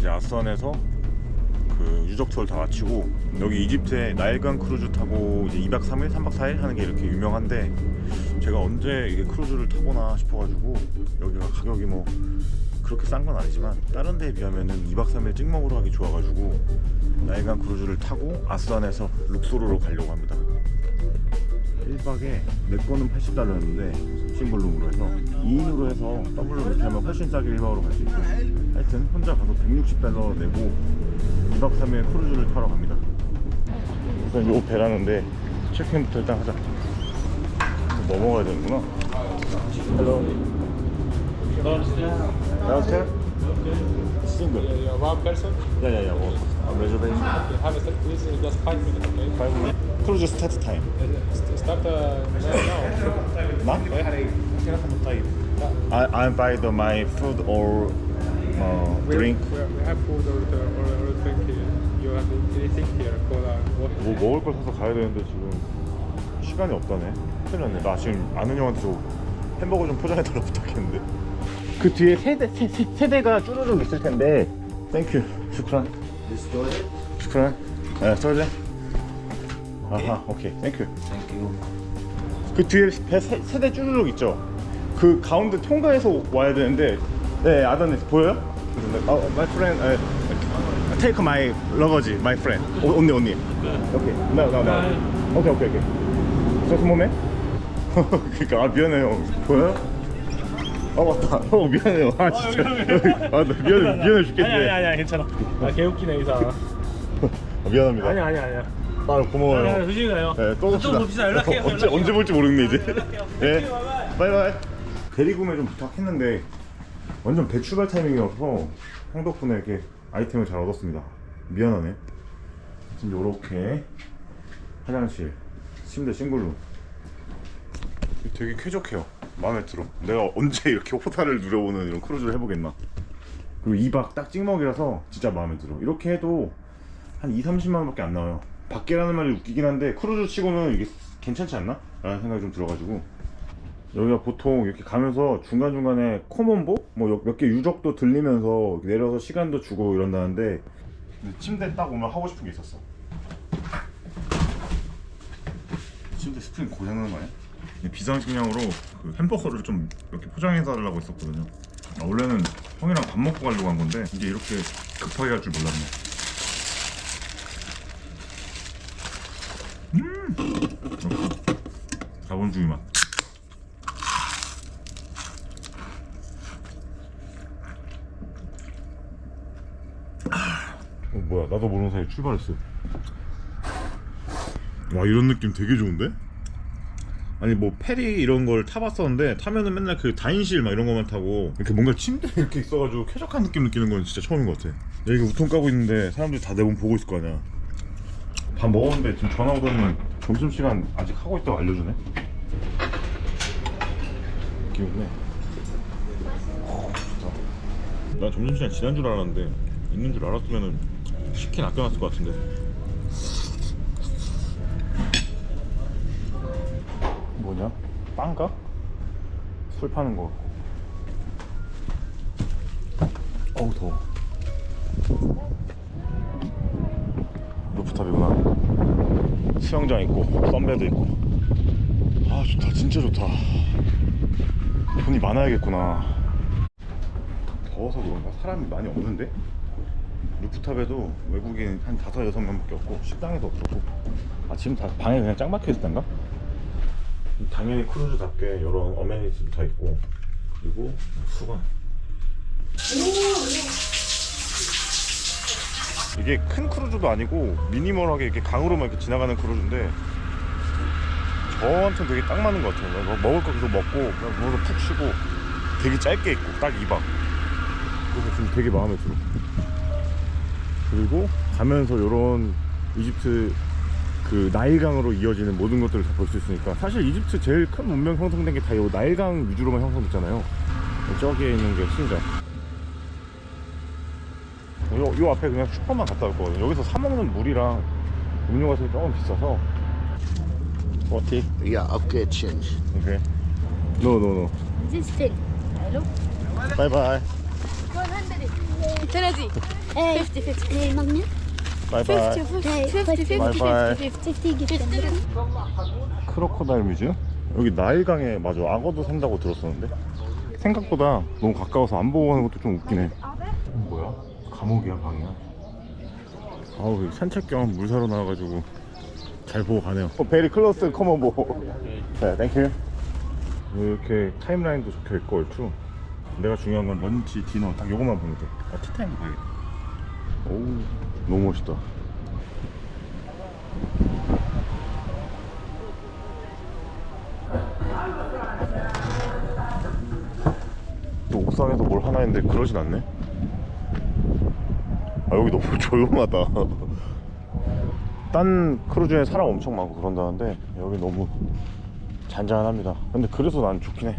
이제 아스완에서 그 유적 투어를 다 마치고 여기 이집트에 나일강 크루즈 타고 이제 2박 3일, 3박 4일 하는 게 이렇게 유명한데 제가 언제 이게 크루즈를 타보나 싶어가지고 여기가 가격이 뭐 그렇게 싼 건 아니지만 다른 데에 비하면은 2박 3일 찍먹으로 하기 좋아가지고 나일강 크루즈를 타고 아스완에서 룩소르로 가려고 합니다. 1박에 내 거는 80달러였는데 싱글룸으로 해서 2인으로 해서 더블로 이렇게 하면 훨씬 싸게 1박으로 갈 수 있고 하여튼 혼자 가서 160달러 내고 2박 3일 크루즈를 타러 갑니다. 우선 요 배라는데 체크인부터 일단 하자. 뭐 먹어야 되는구나. 헬로 Downstairs? Single. Yeah, one person. Yeah. Reservation. You have a set, please, just 5 minutes, okay? 5 minutes. Cruise start time. Start now. I buy my food or drink. We have food or drink here. You have anything here? Cola, water. 뭐 먹을 걸 사서 가야 되는데 지금 시간이 없다네. 큰일 났네. 나 지금 아는 형한테 저 햄버거 좀 포장해달라고 부탁했는데 그 뒤에 세대가 쭈루룩 있을 텐데. 땡큐. 슈크란. 슈크란. 네, 스토레지. 아하, 오케이. 땡큐. 그 뒤에 세대 쭈루룩 있죠? 그 가운데 통과해서 와야 되는데. 네, 아더네 보여요? My friend, take my luggage, my friend. Only. Okay. No. Okay. Just a moment. 그러니까 아 미안해요. 보여요? 아 맞다. 미안해요. 아 진짜. 아 나 미안해 죽겠네. 아니야 괜찮아. 아 개웃기네 이사. 미안합니다. 아니야. 아 고마워요. 조심히 가요. 네, 또 봅시다. 봅시다. 연락해요. 언제 볼지 모르겠네 이제. 연락해요. 네. 바이바이. 대리구매 좀 부탁했는데 완전 배출발 타이밍이어서 형 덕분에 이렇게 아이템을 잘 얻었습니다. 미안하네. 지금 요렇게 화장실, 침대 싱글룸. 되게 쾌적해요. 마음에 들어. 내가 언제 이렇게 호타를 누려보는 이런 크루즈를 해보겠나. 그리고 2박 딱 찍먹이라서 진짜 마음에 들어. 이렇게 해도 한 2-30만 원밖에 안 나와요. 밖에라는 말이 웃기긴 한데 크루즈 치고는 이게 괜찮지 않나? 라는 생각이 좀 들어가지고 여기가 보통 이렇게 가면서 중간중간에 코몬보? 뭐 몇 개 유적도 들리면서 내려서 시간도 주고 이런다는데 침대 딱 오면 하고 싶은 게 있었어. 침대 스프링 고장나는 거 아니야? 비상식량으로 그 햄버거를 좀 이렇게 포장해서 하려고 했었거든요. 원래는 형이랑 밥 먹고 가려고 한 건데 이게 이렇게 급하게 할 줄 몰랐네. 자본주의 맛. 뭐야, 나도 모르는 사이에 출발했어. 와, 이런 느낌 되게 좋은데? 아니 뭐 페리 이런 걸 타봤었는데 타면은 맨날 그 다인실 막 이런 거만 타고 이렇게 뭔가 침대 이렇게 있어가지고 쾌적한 느낌 느끼는 건 진짜 처음인 것 같아. 여기 우통 까고 있는데 사람들이 다 내 몸 보고 있을 거 아니야. 밥 먹었는데 지금 전화 오더니 점심시간 아직 하고 있다고 알려주네. 귀엽네. 좋다. 난 점심시간 지난 줄 알았는데 있는 줄 알았으면은 치킨 아껴놨을 것 같은데. 뭐냐? 빵가? 술 파는 거 같고. 어우 더워. 루프탑이구나. 수영장 있고 썬베드 있고. 아 좋다, 진짜 좋다. 돈이 많아야겠구나. 더워서 그런가? 사람이 많이 없는데? 루프탑에도 외국인 한 5-6명밖에 없고 식당에도 없었고 지금 다 방에 그냥 짱 박혀 있었던가? 당연히 크루즈답게 이런 어메니티도 다 있고 그리고 수건. 이게 큰 크루즈도 아니고 미니멀하게 이렇게 강으로만 이렇게 지나가는 크루즈인데 저한테 되게 딱 맞는 것 같아요. 먹을 거 계속 먹고 그냥 누워서 푹 쉬고 되게 짧게 있고 딱 2박. 그래서 지금 되게 마음에 들어. 그리고 가면서 이런 이집트 그 나일강으로 이어지는 모든 것들을 다 볼 수 있으니까 사실 이집트 제일 큰 문명 형성된 게 다 이 나일강 위주로만 형성됐잖아요. 저기에 있는 게 신전. 요 앞에 그냥 슈퍼만 갔다 올 거거든요. 여기서 사 먹는 물이랑 음료 가격이 조금 비싸서. What? Yeah, okay, change. Okay. No. This thing. Hello? Bye bye. 100. It's 50-50 magnet. 바이바이. 50-50. 바이바이. 50-50. 크로코다일 뮤지엄? 여기 나일강에 맞아 악어도 산다고 들었었는데 생각보다 너무 가까워서 안 보고 가는 것도 좀 웃기네. 뭐야? 감옥이야 방이야? 아우 여기 산책 겸 물 사러 나와가지고 잘 보고 가네요. 베리 클로스 커먼 보. 네, 땡큐. 이렇게 타임라인도 적혀있고 얼추 내가 중요한 건 런치, 디너 딱 요것만 보면 돼. 아 티타임 봐야겠다. 오우 너무 멋있다. 또 옥상에서 뭘 하나 했는데 그러진 않네. 아 여기 너무 조용하다. 딴 크루즈에 사람 엄청 많고 그런다는데 여기 너무 잔잔합니다. 근데 그래서 난 좋긴 해.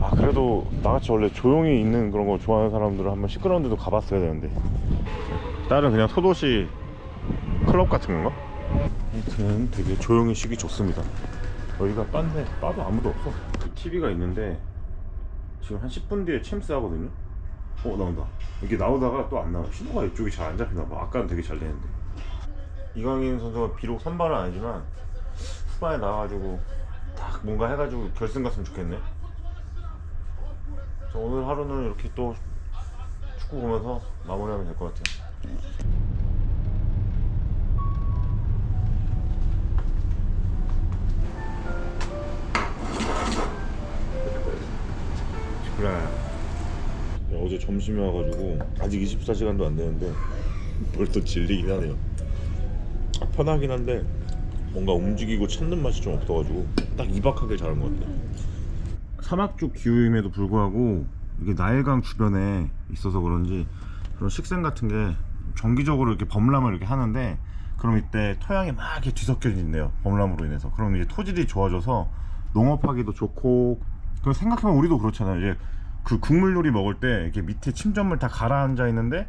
아 그래도 나같이 원래 조용히 있는 그런 거 좋아하는 사람들은 한번 시끄러운 데도 가봤어야 되는데 다른 그냥 소도시 클럽 같은 건가? 하여튼 되게 조용히 쉬기 좋습니다. 여기가 빤데 빠도 아무도 없어. TV가 있는데 지금 한 10분 뒤에 챔스 하거든요. 나온다. 이렇게 나오다가 또 안 나와. 신호가 이쪽이 잘 안 잡히나봐. 아까는 되게 잘 되는데. 이강인 선수가 비록 선발은 아니지만 후반에 나와가지고 딱 뭔가 해가지고 결승 갔으면 좋겠네. 저 오늘 하루는 이렇게 또 축구 보면서 마무리하면 될 것 같아요. 그래. 어제 점심에 와가지고 아직 24시간도 안 되는데 벌써 질리긴 하네요. 편하긴 한데 뭔가 움직이고 찾는 맛이 좀 없어가지고 딱 2박 하길 잘한 것 같아요. 사막쪽 기후임에도 불구하고 이게 나일강 주변에 있어서 그런지 그런 식생 같은 게 정기적으로 이렇게 범람을 이렇게 하는데 그럼 이때 토양이 막 이렇게 뒤섞여진대요. 범람으로 인해서. 그럼 이제 토질이 좋아져서 농업하기도 좋고. 그 생각해보면 우리도 그렇잖아요. 이제 그 국물 요리 먹을 때 이렇게 밑에 침전물 다 가라앉아 있는데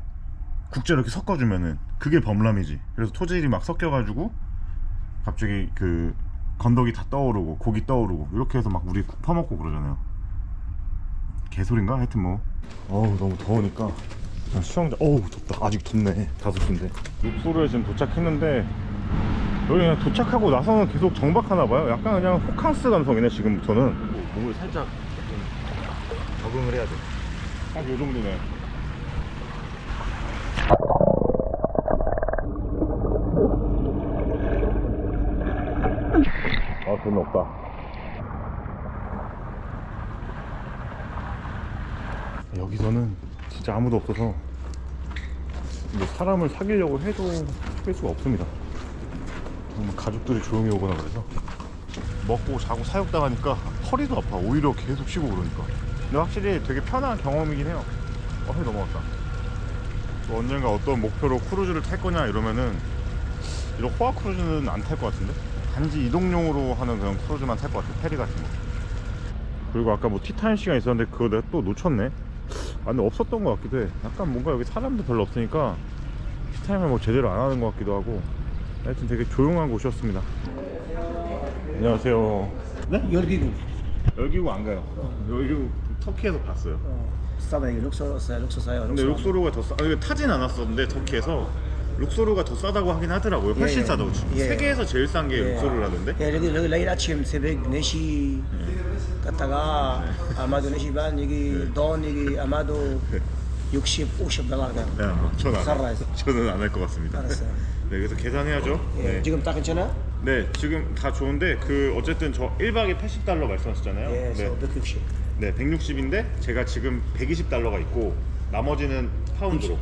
국자를 이렇게 섞어주면은 그게 범람이지. 그래서 토질이 막 섞여가지고 갑자기 그 건더기 다 떠오르고 고기 떠오르고 이렇게 해서 막 우리 국 퍼먹고 그러잖아요. 개소린가? 하여튼 뭐 어우 너무 더우니까 그냥 수영장. 어우 덥다. 아직 덥네. 5시인데 룩소르에 지금 도착했는데 여기 그냥 도착하고 나서는 계속 정박하나봐요. 약간 그냥 호캉스 감성이네 지금부터는. 몸을 살짝 적응을 해야 돼. 딱 요정도네. 아 별로 없다. 여기서는 진짜 아무도 없어서 뭐 사람을 사귀려고 해도 사귈 수가 없습니다. 가족들이 조용히 오거나 그래서 먹고 자고 사육당하니까 허리도 아파. 오히려 계속 쉬고 그러니까. 근데 확실히 되게 편한 경험이긴 해요. 해 넘어갔다. 또 언젠가 어떤 목표로 크루즈를 탈 거냐 이러면은 이런 호화 크루즈는 안 탈 것 같은데 단지 이동용으로 하는 그런 크루즈만 탈 것 같아. 페리 같은 거. 그리고 아까 뭐 티타임 시간 있었는데 그거 내가 또 놓쳤네. 아 근데 없었던 것 같기도 해. 약간 뭔가 여기 사람도 별로 없으니까 티타임을 뭐 제대로 안 하는 것 같기도 하고. 하여튼 되게 조용한 곳이었습니다. 안녕하세요. 네? 열기구. 열기구 안 가요. 열기구 터키에서 봤어요. 싸다 이게 룩소로 싸요. 룩소 싸요. 근데 룩소르가 더 싸. 이거 타진 않았었는데 터키에서 룩소르가 더 싸다고 하긴 하더라고요. 훨씬 예, 싸다고. 예. 세계에서 제일 싼 게 룩소르라던데. 예, 여기 내일 아침 새벽 4시 갔다가 아마도 4시 반 여기 돈 여기 아마도 60, 50달러 돼요. 저는 안 할 것 같습니다. 알았어요. 네, 그래서 계산해야죠. 예, 네. 지금 딱 괜찮아? 네, 지금 다 좋은데 그 어쨌든 저 1박에 80달러 말씀하셨잖아요. 예, 네. 160. 네, 160인데 제가 지금 120달러가 있고 나머지는 파운드로.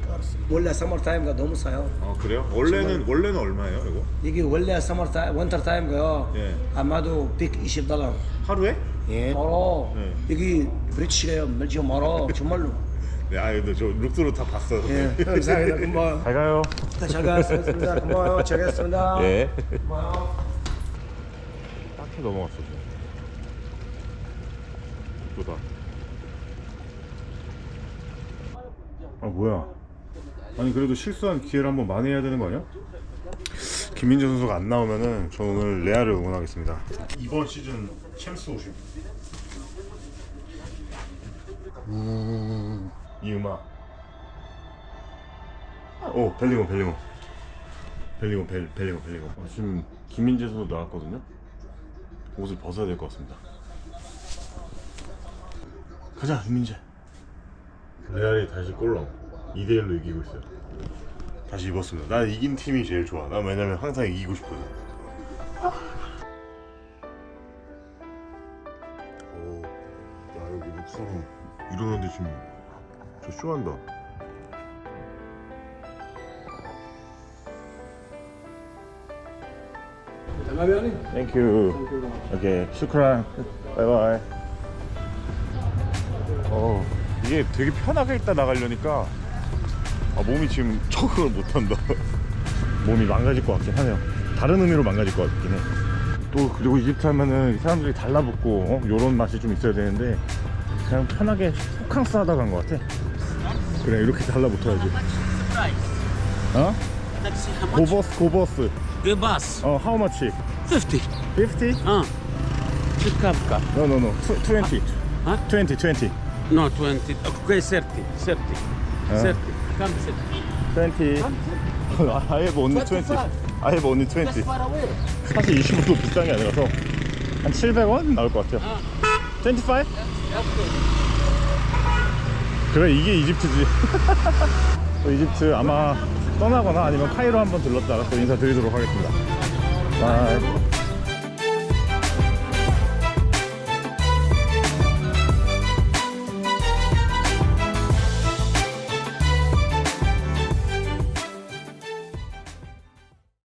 원래 서머타임가 너무 싸요. 그래요? 원래는 얼마예요, 이거? 이게 원래 서머타임, 원터타임가요. 예. 아마도 120달러. 하루에? 예. 멀어. 네. 여기 브리치가요. 멀지 멀어. 정말로. 네, 근데 저 룩소르 다 봤어요. 예. 감사합니다. 고마워요. 잘 가요. 잘 가겠습니다. 고마워요. 잘 가겠습니다. 예. 고마워요. 딱히 넘어갔어. 또다. 아 뭐야? 아니 그래도 실수한 기회를 한번 만회해야 되는 거 아니야? 김민재 선수가 안 나오면은 저 오늘 레알을 응원하겠습니다. 이번 시즌 챔스 오심. 이 음악. 오, 벨링엄. 지금 김민재 선수 나왔거든요. 옷을 벗어야 될 것 같습니다. 가자, 김민재. 레알이 다시 골로 2대1로 이기고 있어요. 다시 입었습니다. 난 이긴 팀이 제일 좋아. 난 왜냐면 항상 이기고 싶거든. 오, 야 여기 육상 이러는데 지금 저 쇼한다. Thank you. 오케이, 슈크란. 바이바이. 이게 되게 편하게 있다 나가려니까 몸이 지금 적응을 못한다. 몸이 망가질 것 같긴 하네요. 다른 의미로 망가질 것 같긴 해. 또 그리고 이집트 하면은 사람들이 달라붙고 요런 맛이 좀 있어야 되는데 그냥 편하게 호캉스 하다 간 것 같아. 그래, 이렇게 달라붙어야지. 어? 고버스. The bus, How much? 50. 50? Çıkapka. No. 20. Huh? 20. No, 20. Okay, 30. 30. 30. Come 30. 20. I have only 20. I have only 20. Just far away. 사실 20도 비싼 게 아니라서 한 700원 나올 것 같아요. 25? 그래, 이게 이집트지. 또 이집트 아마 떠나거나 아니면 카이로 한번 들렀다가 또 인사드리도록 하겠습니다. 바이.